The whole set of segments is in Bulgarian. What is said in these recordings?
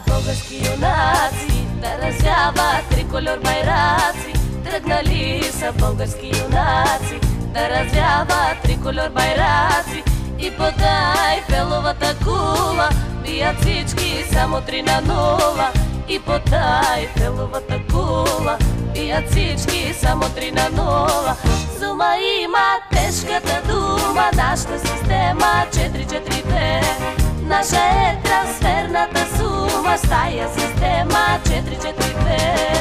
български юнаци да развяват трикольор байраци. Тръгнали са български юнаци да развяват трикольор байраци. И под Айфеловата кула бият всички само 3-0. И под Айфеловата кула бият всички само 3-0. Зума има тежката дума, нашата система 4-4-2. Наша е трансферната сума, с тая система 4-4-2.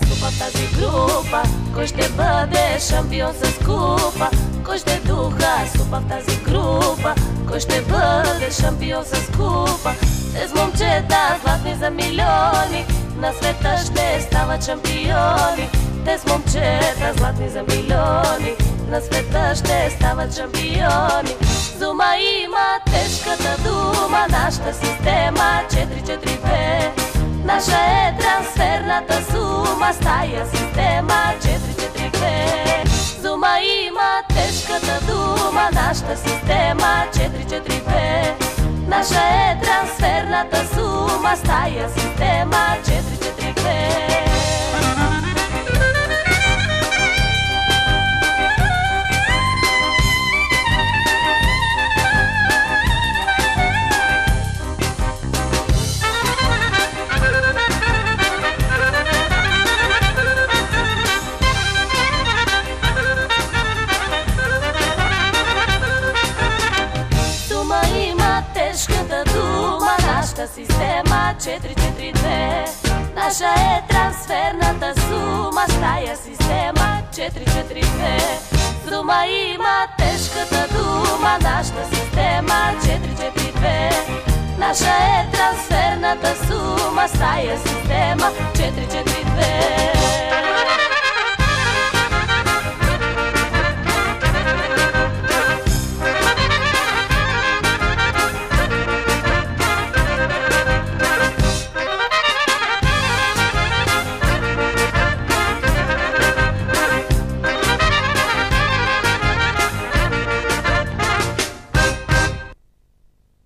Супа в тази група, кой ще бъде шампион с купа? Кой ще духа супа в тази група, кой ще бъде шампион с купа? Те с момчета златни за милиони, на света ще стават шампиони. Те с момчета златни за милиони, на света ще стават шампиони. Зума има тежката дума, нашата система 4-4-2. Наша е трансферната сума, с тая система 4-4-2. Зума има тежката дума, нашата система 4-4-2. Наша е трансферната сума, с тая система 4-4-2. Нашата система 4-4-2. Наша е трансферната сума, с тая система 4-4-2. Зума има тежката дума, нашата система 4-4-2. Наша е трансферната сума, с тая система 4-4-2.